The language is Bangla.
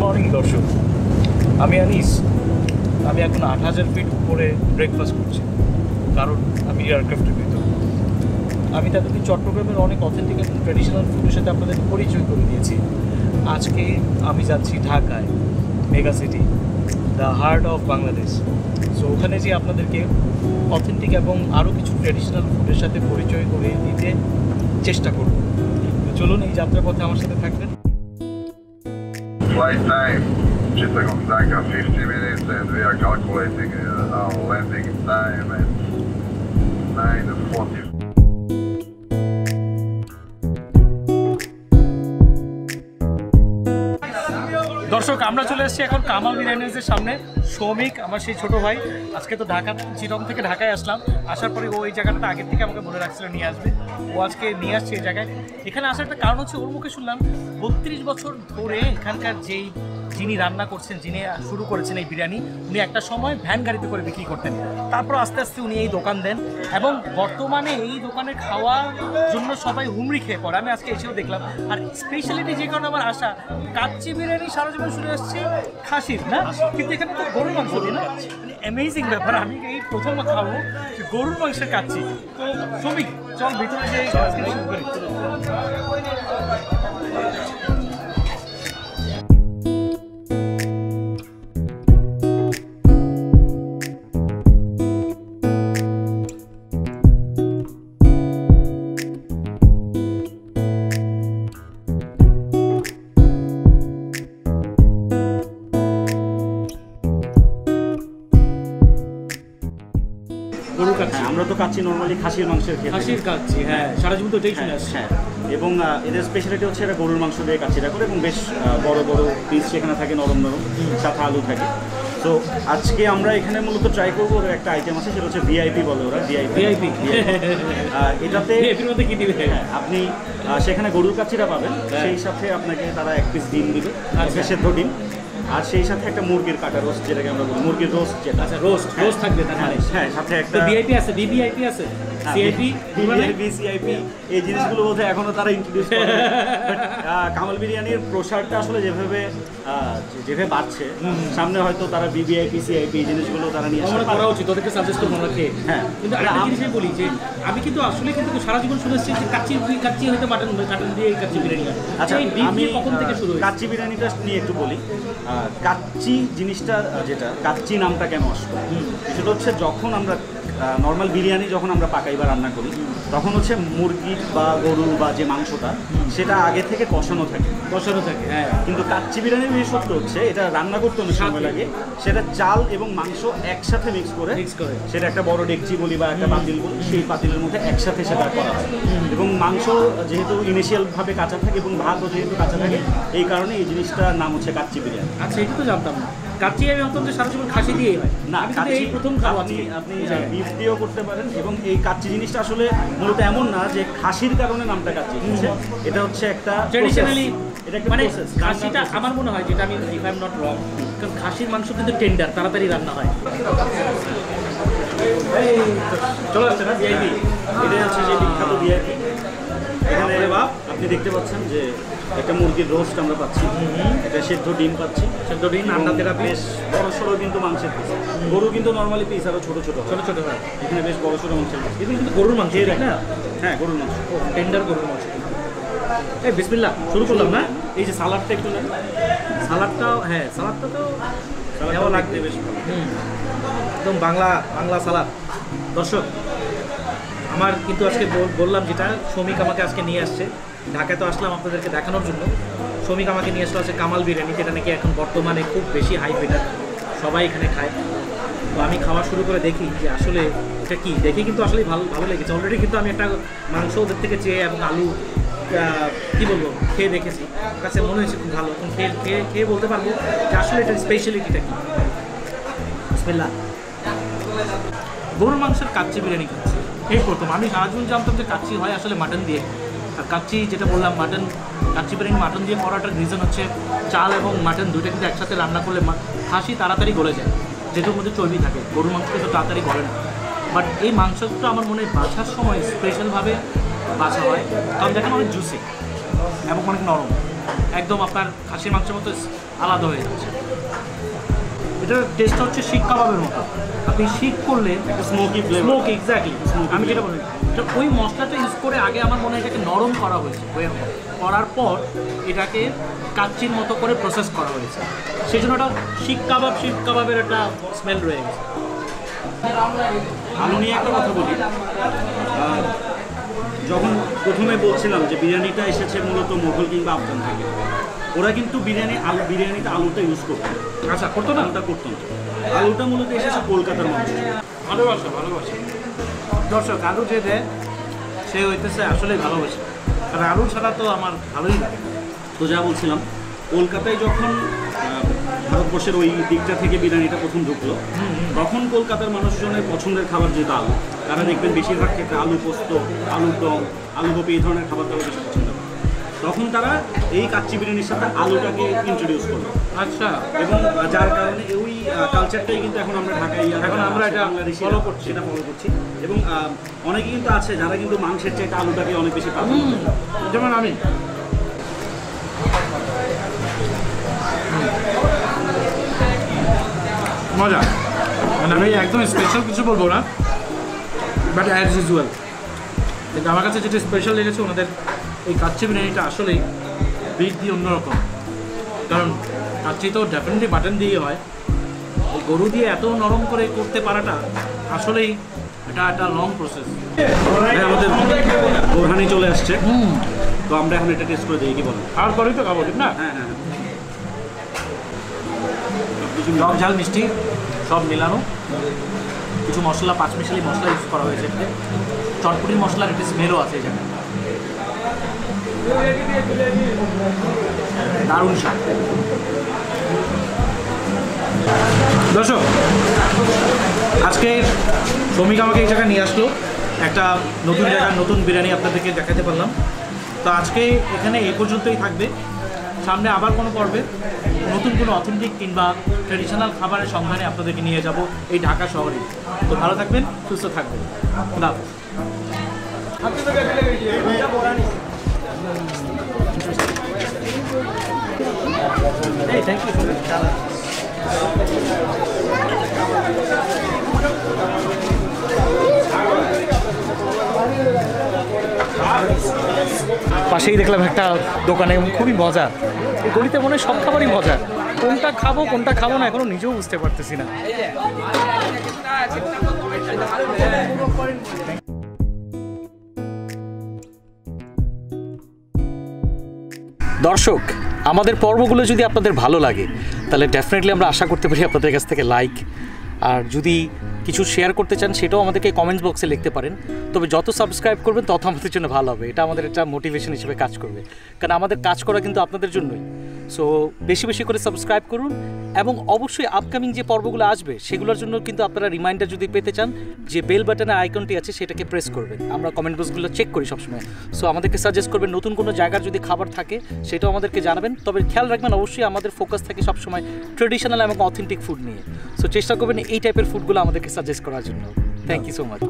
মর্নিং দর্শক, আমি আনিস। আমি এখন ৮,০০০ ফিট উপরে ব্রেকফাস্ট করছি, কারণ আমি এয়ারক্রাফটের ভিতর। আমি তাদেরকে চট্টগ্রামের অনেক অথেন্টিক এবং ট্র্যাডিশনাল ফুডের সাথে আপনাদের পরিচয় করে দিয়েছি। আজকে আমি যাচ্ছি ঢাকায়, mega city, the heart of Bangladesh. So ওখানে যে আপনাদেরকে অথেন্টিক এবং আরও কিছু ট্র্যাডিশনাল ফুডের সাথে পরিচয় করে দিতে চেষ্টা করব। তো চলুন, এই যাত্রাপথে আমার সাথে থাকবেন। Flight time, Chittagong Dhaka 50 minutes, and we are calculating our landing time at 9:40. দর্শক, আমরা চলে এসেছি এখন কামাল বিরিয়ানিজের সামনে। সৌমিক আমার সেই ছোটো ভাই, আজকে তো চিটং থেকে ঢাকায় আসলাম। আসার পরে ও এই জায়গাটাতে আগের থেকে আমাকে বলে রাখছিল নিয়ে আসবে। ও আজকে নিয়ে আসছে এই জায়গায়। এখানে আসার একটা কারণ হচ্ছে, ওর মুখে শুনলাম ৩২ বছর ধরে এখানকার যিনি রান্না করছেন, যিনি শুরু করেছেন এই বিরিয়ানি, উনি একটা সময় ভ্যান গাড়িতে করে বিক্রি করতেন। তারপর আস্তে আস্তে উনি এই দোকান দেন এবং বর্তমানে এই দোকানে খাওয়ার জন্য সবাই হুমড়ি খেয়ে পড়ে। আমি আজকে এসেও দেখলাম। আর স্পেশালিটি যে কারণে আমার আসা, কাচ্চি বিরিয়ানি সারা জীবন শুনে আসছে খাসির, না কিন্তু এখানে তো গরুর মাংস দিই না, মানে অ্যামেজিং ব্যাপার। আমি এই প্রথম খাবো যে গরুর মাংসের কাচ্চি। তো শ্রমিক, চল ভিতরে যে শুরু করি। আমরা তো কাচ্চি নর্মালি খাসির মাংসের খেয়ে খাসির কাচ্চি, হ্যাঁ সারা জীবন তো এটাই শুনে আসছি। হ্যাঁ, এবং এদের স্পেশালিটি হচ্ছে এটা গরুর মাংস দিয়ে কাচ্চিটা করে, এবং বেশ বড় বড় পিস সেখানে থাকে, নরম নরম, সাথে আলু থাকে। তো আজকে আমরা এখানে মূলত ট্রাই করবো, ওদের একটা আইটেম আছে, সেটা হচ্ছে ভিআইপি বলে ওরা, ভিআইপি। এটাতে কি দিবে? হ্যাঁ, আপনি সেখানে গরুর কাচ্চিটা পাবেন, সেই সাথে আপনাকে তারা 1 পিস ডিম দিবে, সেদ্ধ ডিম, আর সেই সাথে একটা মুরগির কাটা রোস্ট, যেটাকে আমরা বলি মুরগির রোস্ট, যেটা রোস্ট থাকবে। হ্যাঁ, সাথে একটা ভিআইপি আছে, ভিভিআইপি আছে, সিআইপি, সিআইপি, এই জিনিসগুলো বোধহয় এখনো তারা ইন্ট্রোডিউস করে। কামাল বিরিয়ানির প্রসারটা আসলে যেভাবে বাড়ছে, সামনে হয়তো তারা ভিভিআইপি, সিআইপি এই জিনিসগুলো তারা নিয়ে আসা করা উচিত, ওদেরকে সাজেস্ট করবো আমরা খেয়ে। হ্যাঁ, কিন্তু আরেকটা জিনিসই বলি যে আমি কিন্তু আসলে কিন্তু সারা জীবন শুনেছি যে কাচ্চি হয়তো মাটন দিয়ে কাচ্চি বিরিয়ানি হয়। আচ্ছা, আমি কখন থেকে শুরু হয়েছে কাচ্চি বিরিয়ানিটা নিয়ে একটু বলি। কাচ্চি জিনিসটা, যেটা কাচ্চি নামটা কেন আসলো, সেটা হচ্ছে যখন আমরা নর্মাল বিরিয়ানি যখন আমরা পাকাই বা রান্না করি, তখন হচ্ছে মুরগি বা গরু বা যে মাংসটা, সেটা আগে থেকে কষানো থাকে। হ্যাঁ, কিন্তু কাচ্চি বিরিয়ানির বিশেষত্ব হচ্ছে এটা রান্না করতে অনেক সময় লাগে। সেটা চাল এবং মাংস একসাথে মিক্স করে সেটা একটা বড় ডেকচি বলি বা একটা পাতিল বলি, সেই পাতিলের মধ্যে একসাথে সেটা করা হয়। এবং মাংস যেহেতু ইনিশিয়ালভাবে কাঁচা থাকে এবং ভাতও যেহেতু কাঁচা থাকে, এই কারণে এই জিনিসটার নাম হচ্ছে কাচ্চি বিরিয়ানি। আচ্ছা, এটা তো জানতাম না। কাচ্চি আমি ভাবতাম যে সারা জীবন খাসি দিয়েই হয়। না, এই প্রথম খাবো। আপনি বিফ দিয়েও করতে পারেন। এবং এই কাচ্চি জিনিসটা আসলে মূলত এমন না যে খাসির কারণে নামটা কাচ্চি, এটা হচ্ছে একটা ট্র্যাডিশনালি, মানে প্রসেস। খাসিটা আমার মনে হয়, যেটা আমি if I am not wrong, কারণ খাসির মাংস কিন্তু টেন্ডার, তাড়াতাড়ি রান্না হয়। চলে আসছে না ভিআইপি, এটাই হচ্ছে যে বিখ্যাত ভিআইপি। এখানে আপনি দেখতে পাচ্ছেন যে একটা মুরগির রোস্ট আমরা পাচ্ছি, একটা সেদ্ধ ডিম পাচ্ছি, সেদ্ধ ডিম, আন্ডা, বেশ বড় সড়ো কিন্তু মাংসের পিস। গরু কিন্তু নর্মালি পিস আরও ছোটো ছোটো হয়, এখানে বেশ বড় সড়ো মাংসের পিস। এগুলো কিন্তু গরুর মাংস, তাই না? হ্যাঁ, গরুর মাংস, টেন্ডার গরুর মাংস। এই বিসমিল্লাহ, শুরু করলাম না? এই যে সালাডটা একটু নেন। সালাডটাও, হ্যাঁ সালাডটা তো সালাডটাও লাগতে বেশ ভালো, একদম বাংলা সালাদ। দর্শক, আমার কিন্তু আজকে বললাম যেটা, শ্রমিক আমাকে আজকে নিয়ে আসছে। ঢাকায় তো আসলাম আপনাদেরকে দেখানোর জন্য। শ্রমিক আমাকে নিয়ে আসলো আছে কামাল বিরিয়ানি, যেটা নাকি এখন বর্তমানে খুব বেশি হাই পেটার, সবাই এখানে খায়। তো আমি খাওয়া শুরু করে দেখি যে আসলে এটা কি, দেখি কিন্তু আসলে ভালো লেগেছে। অলরেডি কিন্তু আমি একটা মাংস ওদের থেকে চেয়ে এবং আলু কী বলবো খেয়ে দেখেছি, কাছে মনে হয়েছে খুব ভালো। এখন খেয়ে বলতে পারবো যে আসলে এটার স্পেশালিটিটা কী। বিসমিল্লাহ। গরুর মাংসের কাচ্চি বিরিয়ানি খাচ্ছি এই প্রথম। আমি সারা জীবন জানতাম যে কাচ্চি হয় আসলে মাটন দিয়ে। আর কাচ্চি, যেটা বললাম কাচ্চি বিরিয়ানি মাটন দিয়ে করাটার রিজন হচ্ছে চাল এবং মাটন দুইটা কিন্তু একসাথে রান্না করলে খাসি তাড়াতাড়ি গলে যায়, যেটার মধ্যে চর্বি থাকে। গরুর মাংস কিন্তু তাড়াতাড়ি গলে না। বাট এই মাংসটা আমার মনে হয় বাছার সময় স্পেশালভাবে বাছা হয়, কারণ দেখেন অনেক জুসি এবং অনেক নরম। একদম আপনার খাসির মাংসের মতো আলাদা হয়ে যাচ্ছে। এটার টেস্ট হচ্ছে শিক কাবাবের মতো। আপনি শিক করলে স্মোকি স্মোক এক্স্যাক্টলি, Smoky আমি যেটা বলি তো ওই মশলাটা ইউজ করে আগে আমার মনে হয় এটাকে নরম করা হয়েছে, করার পর এটাকে কাচ্চির মতো করে প্রসেস করা হয়েছে, সেই জন্য ওটা শিক কাবাবের একটা স্মেল রয়ে গেছে। আলু নিয়ে একটা কথা বলি, যখন প্রথমে বলছিলাম যে বিরিয়ানিটা এসেছে মূলত মোগল কিংবা আফগান থেকে, ওরা কিন্তু বিরিয়ানিতে আলুটা ইউজ করতো, আচ্ছা করতো না, আলুটা করতো না। আলুটা মূলত এসেছে কলকাতার মানুষ। ভালোবাসা দর্শক, আলু যে দেয় সে হইতেছে আসলেই ভালোবাসে, কারণ আলু ছাড়া তো আমার ভালোই লাগে। তো যা বলছিলাম, কলকাতায় যখন ভারতবর্ষের ওই দিকটা থেকে বিরিয়ানিটা প্রথম ঢুকলো, তখন কলকাতার মানুষজনের পছন্দের খাবার যেটা আলু, তারা দেখবেন বেশিরভাগ ক্ষেত্রে আলু পোস্ত, আলুর দম, আলু কপি এই ধরনের খাবার তারা বেশি পছন্দ করে। তখন তারা এই কাচ্চি বিরিয়ানির সাথে আলুটাকে ইন্ট্রোডিউস করলো। আচ্ছা, এবং যার কারণে ওই কালচারটাই কিন্তু এখন আমরা ঢাকায় এখন আমরা এটা ফলো করছি, এবং অনেকে কিন্তু আছে যারা কিন্তু মাংসের চাইতে আলুটাকে অনেক বেশি প্রাধান্য দেয়। যেমন আমি মজা, মানে আমি একদম স্পেশাল কিছু বলবো না, বাট অ্যাজ ইউজুয়াল। কিন্তু আমার কাছে যেটা স্পেশাল লেগেছে ওনাদের এই কাচ্চি বিরিয়ানিটা আসলেই বিট দিয়ে অন্যরকম, কারণ কাচ্চি তো ডেফিনেটলি বাটন দিয়ে হয়, এই গরু দিয়ে এত নরম করে করতে পারাটা আসলেই এটা একটা লং প্রসেস। আমাদের বোরহানি চলে আসছে, তো আমরা এখন এটা টেস্ট করে দিই, কি বলেন? আর পরেই তো খাবো, ঠিক না? হ্যাঁ হ্যাঁ, টক ঝাল মিষ্টি সব মেলানো, কিছু মশলা, পাঁচমিশালি মশলা ইউজ করা হয়েছে, চটপটি মশলার একটা স্মেলও আছে এই জায়গায়। দারুণ স্বাদ। দর্শক, আজকে শ্রমিক আমাকে এই জায়গায় নিয়ে আসলো, একটা নতুন জায়গার নতুন বিরিয়ানি আপনাদেরকে দেখাতে পারলাম। তো আজকে এখানে এই পর্যন্তই থাকবে, সামনে আবার কোনো পর্বে নতুন কোনো অথেন্টিক কিংবা ট্রেডিশনাল খাবারের সন্ধানে আপনাদেরকে নিয়ে যাব এই ঢাকা শহরে। তো ভালো থাকবেন, সুস্থ থাকবেন, খোদা হাফেজ। Hey, thank you for the challenge. পাশেই দেখলাম একটা দোকানে, খুবই মজা। এই গলিতে মনে হয় সব খাবারই মজা, কোনটা খাবো কোনটা খাবো না এখনো নিজেও বুঝতে পারতেছি না। দর্শক, আমাদের পর্বগুলো যদি আপনাদের ভালো লাগে তাহলে ডেফিনেটলি আমরা আশা করতে পারি আপনাদের কাছ থেকে লাইক, আর যদি কিছু শেয়ার করতে চান সেটাও আমাদেরকে কমেন্টস বক্সে লিখতে পারেন। তবে যত সাবস্ক্রাইব করবেন তত আমাদের জন্য ভালো হবে, এটা আমাদের একটা মোটিভেশন হিসেবে কাজ করবে, কারণ আমাদের কাজ করা কিন্তু আপনাদের জন্যই। সো বেশি বেশি করে সাবস্ক্রাইব করুন, এবং অবশ্যই আপকামিং যে পর্বগুলো আসবে সেগুলোর জন্য কিন্তু আপনারা রিমাইন্ডার যদি পেতে চান, যে বেল বাটনের আইকনটি আছে সেটাকে প্রেস করবেন। আমরা কমেন্ট বক্সগুলো চেক করি সবসময়, সো আমাদেরকে সাজেস্ট করবেন নতুন কোনো জায়গার যদি খাবার থাকে সেটাও আমাদেরকে জানাবেন। তবে খেয়াল রাখবেন অবশ্যই আমাদের ফোকাস থাকে সবসময় ট্রেডিশনাল এবং অথেন্টিক ফুড নিয়ে, সো চেষ্টা করবেন এই টাইপের ফুডগুলো আমাদেরকে সাজেস্ট করার জন্য। Thank you so much.